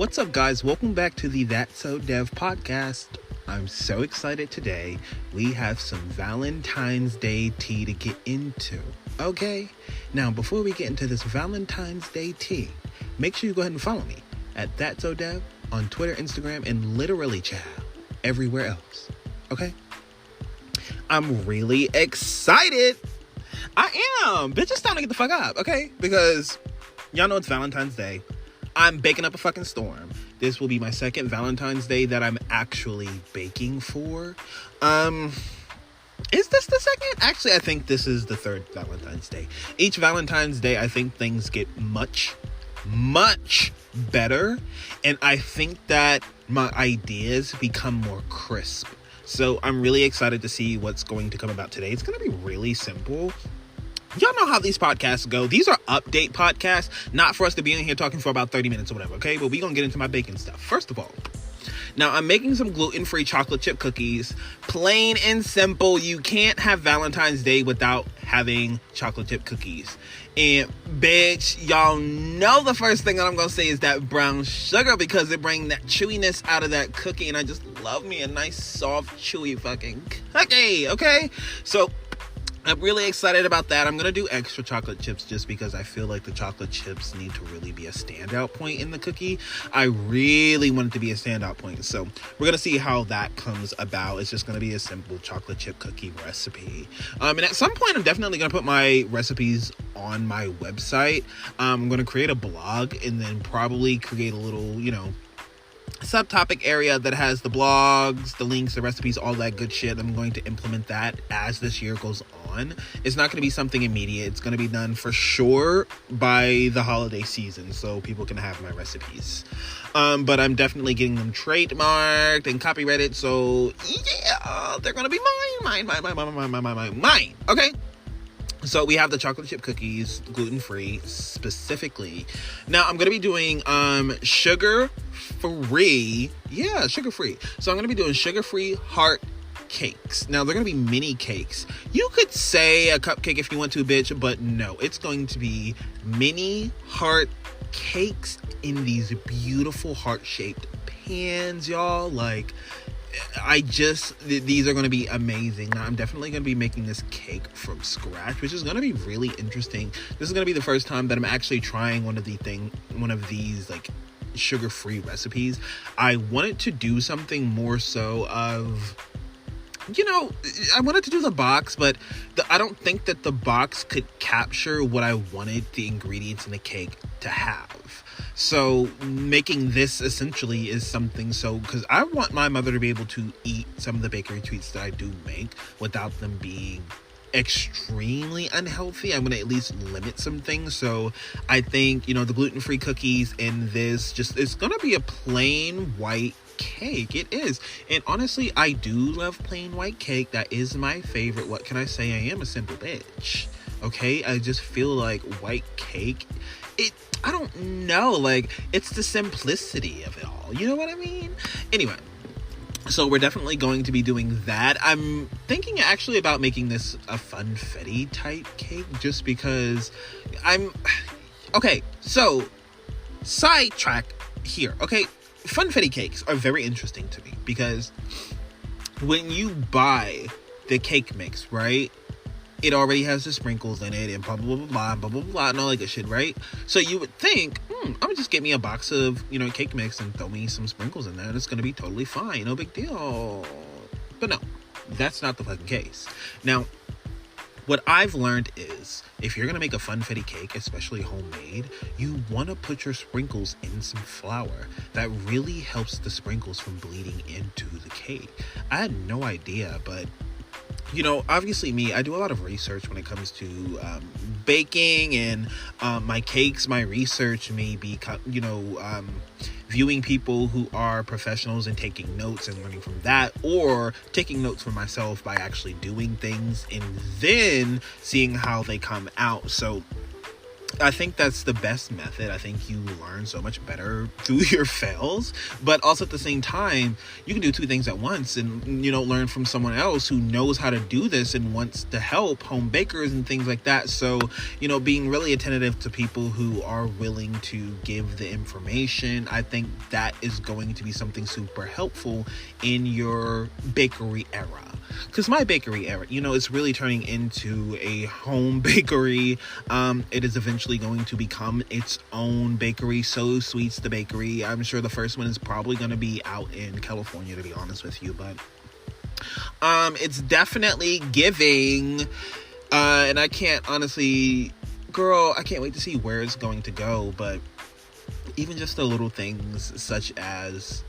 What's up, guys? Welcome back to the Sowdev podcast. I'm so excited today. We have some Valentine's Day tea to get into. Okay? Now, before we get into this Valentine's Day tea, make sure you go ahead and follow me at Sowdev on Twitter, Instagram, and literally, child, everywhere else. Okay? I'm really excited. I am. Bitch, it's time to get the fuck up, okay? Because y'all know it's Valentine's Day. I'm baking up a fucking storm. This will be my second Valentine's Day that I'm actually baking for. Is this the second? Actually, I think this is the third Valentine's Day. Each Valentine's Day, I think things get much better. And I think that my ideas become more crisp. So I'm really excited to see what's going to come about today. It's going to be really simple. Y'all know how these podcasts go. These are update podcasts, not for us to be in here talking for about 30 minutes or whatever, okay? But we're going to get into my baking stuff. First of all, now I'm making some gluten-free chocolate chip cookies. Plain and simple, you can't have Valentine's Day without having chocolate chip cookies. And bitch, y'all know the first thing that I'm going to say is that brown sugar, because it brings that chewiness out of that cookie. And I just love me a nice, soft, chewy fucking cookie, okay? So I'm really excited about that. I'm going to do extra chocolate chips just because I feel like the chocolate chips need to really be a standout point in the cookie. I really want it to be a standout point. So we're going to see how that comes about. It's just going to be a simple chocolate chip cookie recipe. And at some point, I'm definitely going to put my recipes on my website. I'm going to create a blog and then probably create a little, subtopic area that has the blogs, the links, the recipes, all that good shit. I'm going to implement that as this year goes on. It's not going to be something immediate. It's going to be done for sure by the holiday season so people can have my recipes. But I'm definitely getting them trademarked and copyrighted. So yeah, they're going to be mine. Okay? So we have the chocolate chip cookies, gluten-free specifically. Now I'm going to be doing sugar-free. Yeah, sugar-free. So I'm going to be doing sugar-free heart cakes. Now they're going to be mini cakes. You could say a cupcake if you want to, bitch, but no. It's going to be mini heart cakes in these beautiful heart-shaped pans, y'all. These are going to be amazing. Now, I'm definitely going to be making this cake from scratch, which is going to be really interesting. This is going to be the first time that I'm actually trying one of these sugar-free recipes. I wanted to do something more so of, I wanted to do the box, but I don't think that the box could capture what I wanted the ingredients in the cake to have. So making this essentially is something because I want my mother to be able to eat some of the bakery treats that I do make without them being extremely unhealthy. I'm going to at least limit some things. So I think, the gluten-free cookies in this it's going to be a plain white cake. It is. And honestly, I do love plain white cake. That is my favorite. What can I say? I am a simple bitch. Okay? I just feel like white cake, I don't know, it's the simplicity of it all. You know what I mean? Anyway, so we're definitely going to be doing that. I'm thinking actually about making this a funfetti type cake just because okay, so sidetrack here. Okay, funfetti cakes are very interesting to me because when you buy the cake mix, right? It already has the sprinkles in it and blah, blah, blah, blah, blah, blah, blah, and all that good shit, right? So you would think, I'm gonna just get me a box of, cake mix and throw me some sprinkles in there and it's gonna be totally fine. No big deal. But no, that's not the fucking case. Now, what I've learned is if you're gonna make a funfetti cake, especially homemade, you wanna put your sprinkles in some flour. That really helps the sprinkles from bleeding into the cake. I had no idea, but obviously I do a lot of research when it comes to baking and my cakes. My research may be, viewing people who are professionals and taking notes and learning from that, or taking notes for myself by actually doing things and then seeing how they come out. So I think that's the best method. I think you learn so much better through your fails, but also at the same time, you can do two things at once and, learn from someone else who knows how to do this and wants to help home bakers and things like that. So, being really attentive to people who are willing to give the information, I think that is going to be something super helpful in your bakery era. Because my bakery era, it's really turning into a home bakery. It is eventually going to become its own bakery. So Sweets the bakery. I'm sure the first one is probably going to be out in California, to be honest with you. But it's definitely giving. And I can't honestly, girl, I can't wait to see where it's going to go. But even just the little things such as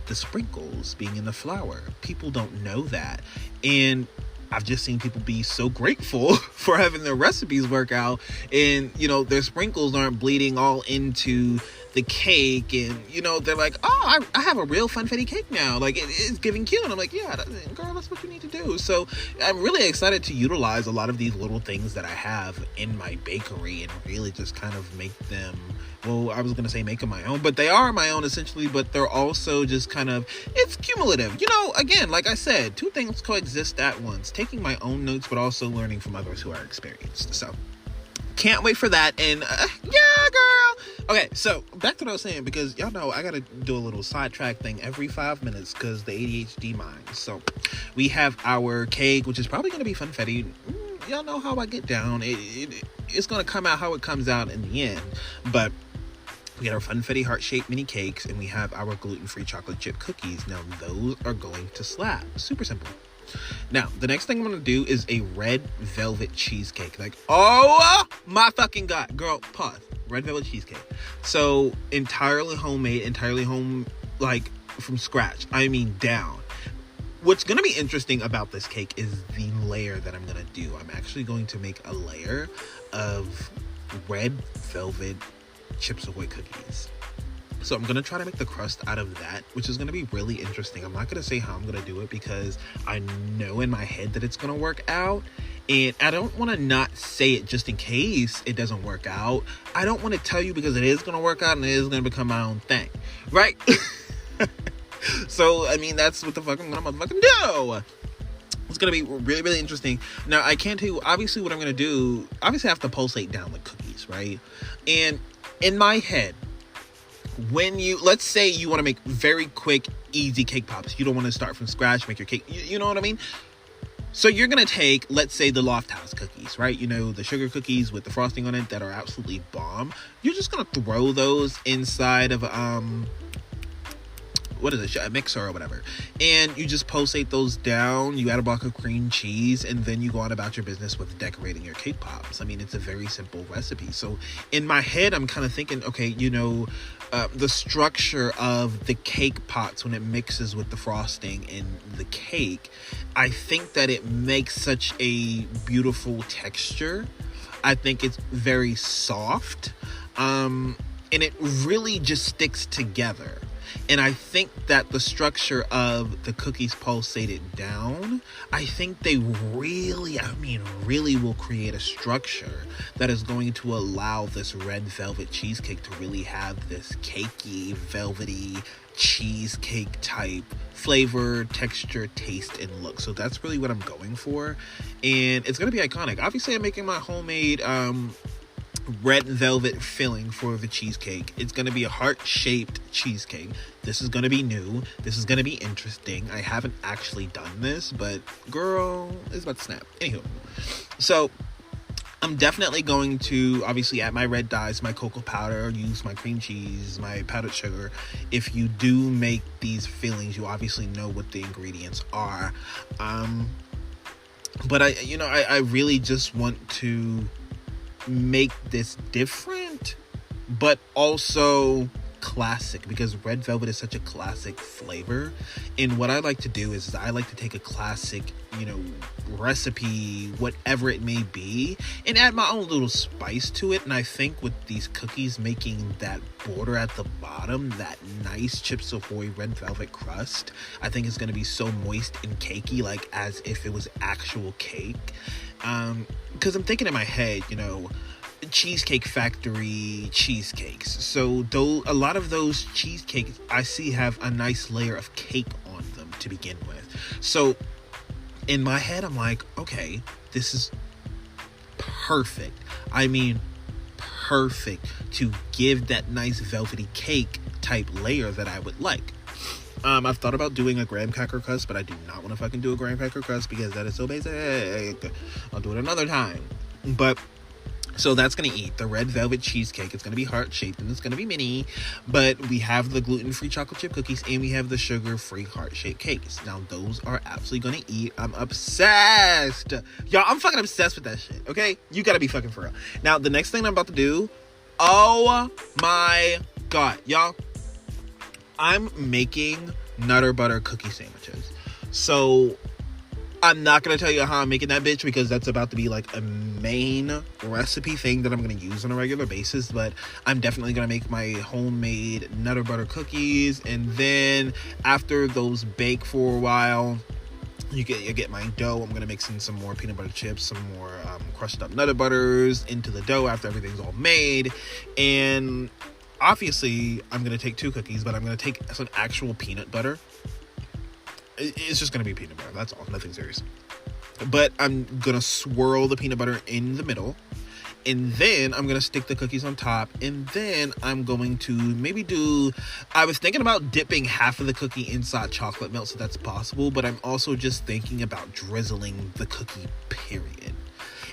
the sprinkles being in the flour. People don't know that. And I've just seen people be so grateful for having their recipes work out and, their sprinkles aren't bleeding all into the cake. And, they're like, oh, I have a real funfetti cake now. Like, it's giving cute. And I'm like, yeah, girl, that's what you need to do. So I'm really excited to utilize a lot of these little things that I have in my bakery and really just kind of make them, well, I was going to say make them my own, but they are my own essentially, but they're also just kind of, it's cumulative. Again, like I said, two things coexist at once, taking my own notes, but also learning from others who are experienced. So can't wait for that. And yeah, girl. Okay, so back to what I was saying, because y'all know I got to do a little sidetrack thing every 5 minutes because the ADHD mind. So we have our cake, which is probably going to be funfetti. Y'all know how I get down. It's going to come out how it comes out in the end. But we got our funfetti heart-shaped mini cakes, and we have our gluten-free chocolate chip cookies. Now, those are going to slap. Super simple. Now, the next thing I'm going to do is a red velvet cheesecake. Like, oh my fucking God. Girl, pause. Red velvet cheesecake. So, entirely homemade, like, from scratch. I mean, down. What's going to be interesting about this cake is the layer that I'm going to do. I'm actually going to make a layer of red velvet Chips Ahoy cookies. So I'm going to try to make the crust out of that, which is going to be really interesting. I'm not going to say how I'm going to do it because I know in my head that it's going to work out. And I don't want to not say it just in case it doesn't work out. I don't want to tell you because it is going to work out and it is going to become my own thing. Right? So, I mean, that's what the fuck I'm going to motherfucking do. It's going to be really, really interesting. Now, I can't tell you, obviously, what I'm going to do. Obviously, I have to pulsate down the cookies, right? And in my head, let's say you want to make very quick, easy cake pops. You don't want to start from scratch, make your cake. You know what I mean? So you're going to take, let's say, the Loft House cookies, right? The sugar cookies with the frosting on it that are absolutely bomb. You're just going to throw those inside of, a mixer or whatever, and you just pulsate those down. You add a block of cream cheese, and then you go on about your business with decorating your cake pops. I mean, it's a very simple recipe. So in my head, I'm kind of thinking, okay, the structure of the cake pops when it mixes with the frosting and the cake, I think that it makes such a beautiful texture. I think it's very soft, and it really just sticks together. And I think that the structure of the cookies pulsated down, I think they really will create a structure that is going to allow this red velvet cheesecake to really have this cakey, velvety, cheesecake type flavor, texture, taste, and look. So that's really what I'm going for. And it's going to be iconic. Obviously, I'm making my homemade red velvet filling for the cheesecake. It's going to be a heart-shaped cheesecake. This is going to be new. This is going to be interesting. I haven't actually done this, but girl, it's about to snap. Anywho, so I'm definitely going to obviously add my red dyes, my cocoa powder, use my cream cheese, my powdered sugar. If you do make these fillings, you obviously know what the ingredients are. But I really just want to make this different, but also classic, because red velvet is such a classic flavor. And what I like to do is I like to take a classic, recipe, whatever it may be, and add my own little spice to it. And I think with these cookies making that border at the bottom, that nice Chips Ahoy red velvet crust, I think it's going to be so moist and cakey, like as if it was actual cake. Because I'm thinking in my head, Cheesecake Factory cheesecakes. So though a lot of those cheesecakes I see have a nice layer of cake on them to begin with. So in my head I'm like, okay, this is perfect. I mean, perfect to give that nice velvety cake type layer that I would like. I've thought about doing a graham cracker crust, but I do not want to fucking do a graham cracker crust because that is so basic. I'll do it another time. But so that's going to eat the red velvet cheesecake. It's going to be heart-shaped and it's going to be mini. But we have the gluten-free chocolate chip cookies and we have the sugar-free heart-shaped cakes. Now, those are absolutely going to eat. I'm obsessed. Y'all, I'm fucking obsessed with that shit, okay? You got to be fucking for real. Now, the next thing I'm about to do, oh my God. Y'all, I'm making Nutter Butter cookie sandwiches. So I'm not going to tell you how I'm making that bitch because that's about to be like a main recipe thing that I'm going to use on a regular basis. But I'm definitely going to make my homemade Nutter Butter cookies. And then after those bake for a while, you get my dough. I'm going to mix in some more peanut butter chips, some more crushed up Nutter Butters into the dough after everything's all made. And obviously, I'm going to take 2 cookies, but I'm going to take some actual peanut butter. It's just going to be peanut butter. That's all. Nothing serious. But I'm going to swirl the peanut butter in the middle. And then I'm going to stick the cookies on top. And then I'm going to maybe I was thinking about dipping half of the cookie inside chocolate milk, so that's possible. But I'm also just thinking about drizzling the cookie, period.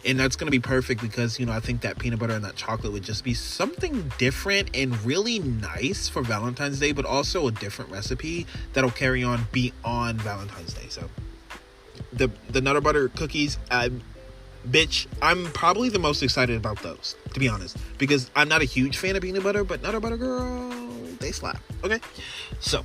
And that's going to be perfect because, I think that peanut butter and that chocolate would just be something different and really nice for Valentine's Day, but also a different recipe that'll carry on beyond Valentine's Day. So the Nutter Butter cookies, bitch, I'm probably the most excited about those, to be honest, because I'm not a huge fan of peanut butter, but Nutter Butter, girl, they slap. Okay. So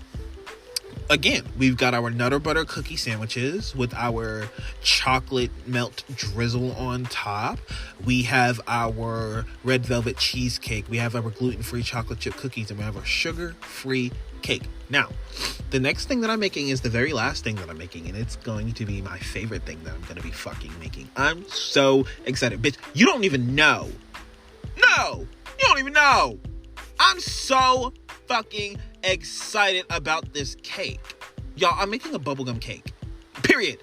again, we've got our Nutter Butter cookie sandwiches with our chocolate melt drizzle on top. We have our red velvet cheesecake. We have our gluten-free chocolate chip cookies, and we have our sugar-free cake. Now, the next thing that I'm making is the very last thing that I'm making, and it's going to be my favorite thing that I'm going to be fucking making. I'm so excited. Bitch, you don't even know. No, you don't even know. I'm so fucking excited about this cake. Y'all, I'm making a bubblegum cake. Period.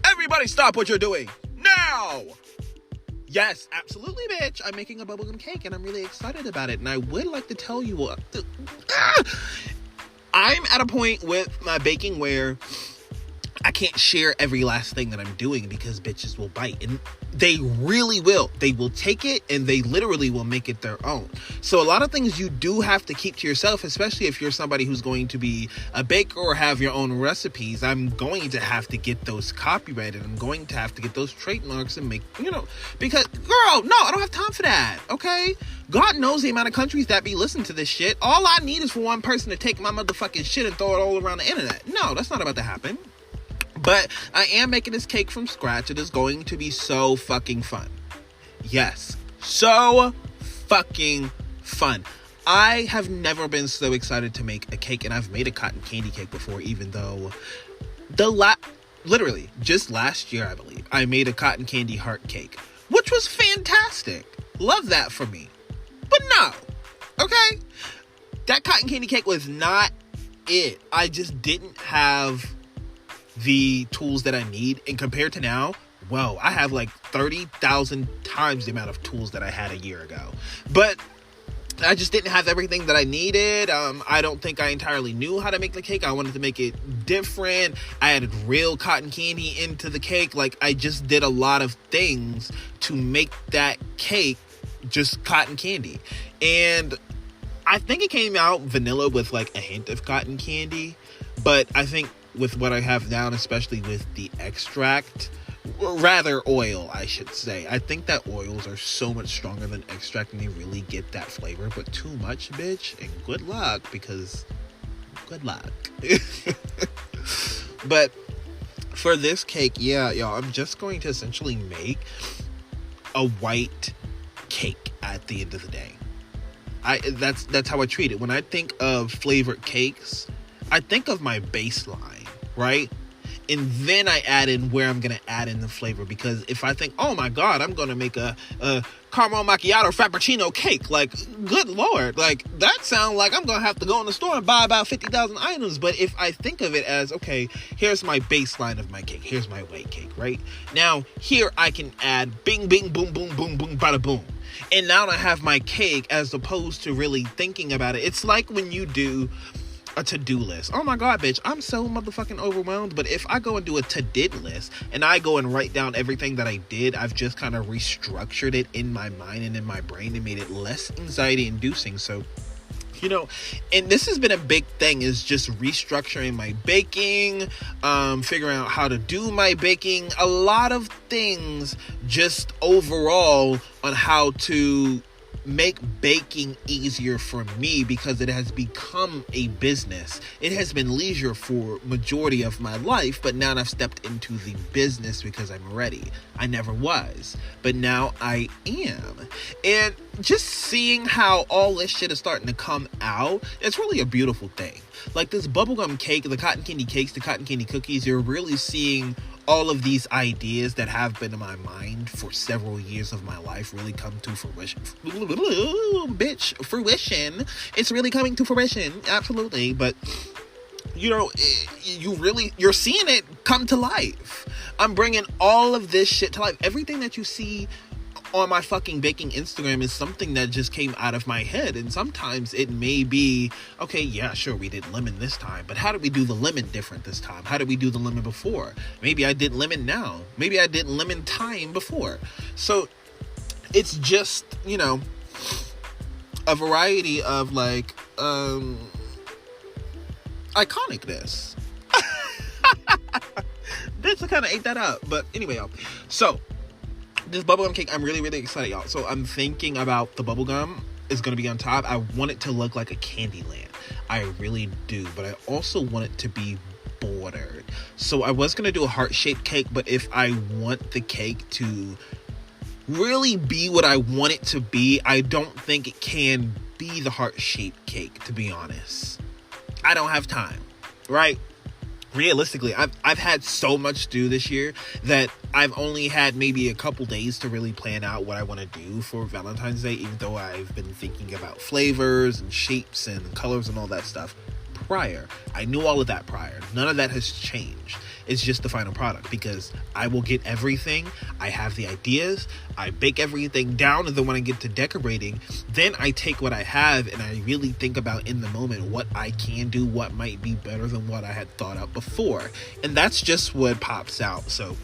Everybody stop what you're doing now. Yes, absolutely, bitch. I'm making a bubblegum cake and I'm really excited about it. And I would like to tell you what. I'm at a point with my baking where I can't share every last thing that I'm doing because bitches will bite. And they really will. They will take it and they literally will make it their own. So a lot of things you do have to keep to yourself, especially if you're somebody who's going to be a baker or have your own recipes. I'm going to have to get those copyrighted. I'm going to have to get those trademarks and make, because, girl, no, I don't have time for that, okay? God knows the amount of countries that be listening to this shit. All I need is for one person to take my motherfucking shit and throw it all around the internet. No, that's not about to happen. But I am making this cake from scratch. It is going to be so fucking fun. Yes, so fucking fun. I have never been so excited to make a cake, and I've made a cotton candy cake before, even though literally just last year, I believe, I made a cotton candy heart cake, which was fantastic. Love that for me. But no, okay? That cotton candy cake was not it. I just didn't have the tools that I need, and compared to now, whoa, I have like 30,000 times the amount of tools that I had a year ago. But I just didn't have everything that I needed. I don't think I entirely knew how to make the cake. I wanted to make it different. I added real cotton candy into the cake. Like, I just did a lot of things to make that cake just cotton candy. And I think it came out vanilla with like a hint of cotton candy, but I think with what I have now, and especially with the extract, or rather oil, I should say, I think that oils are so much stronger than extract and they really get that flavor. But too much, bitch, and good luck, because good luck. But for this cake, yeah, y'all, I'm just going to essentially make a white cake at the end of the day. That's how I treat it. When I think of flavored cakes, I think of my baseline, right? and then I add in where I'm gonna add in the flavor. Because if I think, oh my god, I'm gonna make a caramel macchiato frappuccino cake, like, good lord, like, that sounds like I'm gonna have to go in the store and buy about 50,000 items. But if I think of it as, okay, here's my baseline of my cake, here's my white cake, right? Now here I can add bing bing boom boom boom boom bada boom, and now I have my cake, as opposed to really thinking about it. It's like when you do a to-do list. Oh my god, bitch, I'm so motherfucking overwhelmed. But if I go and do a to-did list and I go and write down everything that I did, I've just kind of restructured it in my mind and in my brain and made it less anxiety inducing. So, you know, and this has been a big thing, is just restructuring my baking, figuring out how to do my baking, a lot of things just overall on how to make baking easier for me, because it has become a business. It has been leisure for majority of my life, but now I've stepped into the business because I'm ready. I never was, but now I am. And just seeing how all this shit is starting to come out, it's really a beautiful thing. Like this bubblegum cake, the cotton candy cakes, the cotton candy cookies, you're really seeing all of these ideas that have been in my mind for several years of my life really come to fruition. Fruition. It's really coming to fruition. Absolutely. But, you know, you're seeing it come to life. I'm bringing all of this shit to life. Everything that you see on my fucking baking Instagram is something that just came out of my head. And sometimes it may be, okay, yeah, sure, we did lemon this time, but how did we do the lemon different this time? How did we do the lemon before? Maybe I did lemon now. Maybe I did lemon thyme before. So it's just, you know, a variety of like iconicness. Bitch, I kind of ate that up. But anyway, y'all. So this bubblegum cake, I'm really, really excited, y'all. So I'm thinking about the bubblegum is going to be on top. I want it to look like a candy land. I really do. But I also want it to be bordered. So I was going to do a heart-shaped cake, but if I want the cake to really be what I want it to be, I don't think it can be the heart-shaped cake, to be honest. I don't have time, right? Realistically, I've had so much to do this year that I've only had maybe a couple days to really plan out what I want to do for Valentine's Day, even though I've been thinking about flavors and shapes and colors and all that stuff prior. I knew all of that prior. None of that has changed. It's just the final product, because I will get everything. I have the ideas. I bake everything down, and then when I get to decorating, then I take what I have and I really think about in the moment what I can do, what might be better than what I had thought out before. And that's just what pops out. So,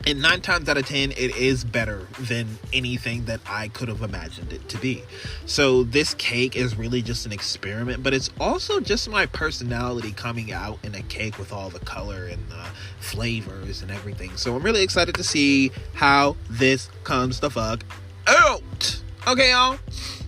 and 9 times out of 10, it is better than anything that I could have imagined it to be. So this cake is really just an experiment, but it's also just my personality coming out in a cake with all the color and the flavors and everything. So I'm really excited to see how this comes the fuck out. Okay, y'all?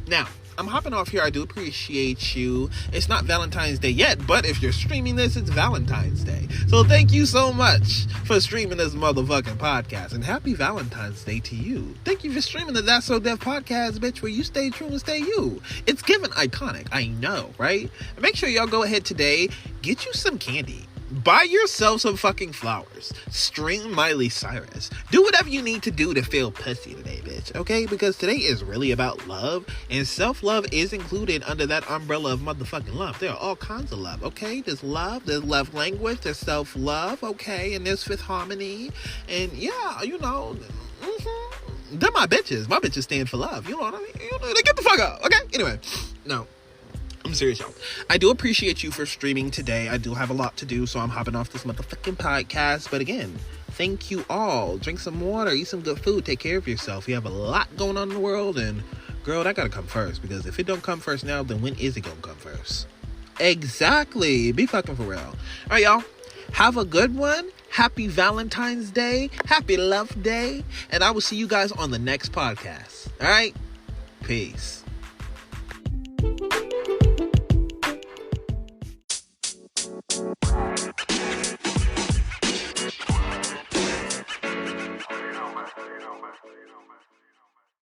Now, I'm hopping off here. I do appreciate you. It's not Valentine's Day yet, but if you're streaming this, it's Valentine's Day. So thank you so much for streaming this motherfucking podcast, and happy Valentine's Day to you. Thank you for streaming the That's Sowdev podcast, bitch, where you stay true and stay you. It's given iconic, I know, right? And make sure y'all go ahead today, get you some candy. Buy yourself some fucking flowers. Stream Miley Cyrus. Do whatever you need to do to feel pussy today, bitch. Okay? Because today is really about love. And self-love is included under that umbrella of motherfucking love. There are all kinds of love. Okay? There's love language, there's self-love. Okay? And there's Fifth Harmony. And yeah, you know. They're my bitches. My bitches stand for love. You know what I mean? You know, get the fuck out. Okay? Anyway. No. I'm serious, y'all. I do appreciate you for streaming today. I do have a lot to do, so I'm hopping off this motherfucking podcast. But again, thank you all. Drink some water, eat some good food, take care of yourself. You have a lot going on in the world, and girl, that gotta come first. Because if it don't come first now, then when is it gonna come first? Exactly. Be fucking for real. All right, y'all. Have a good one. Happy Valentine's Day. Happy Love Day. And I will see you guys on the next podcast. All right? Peace.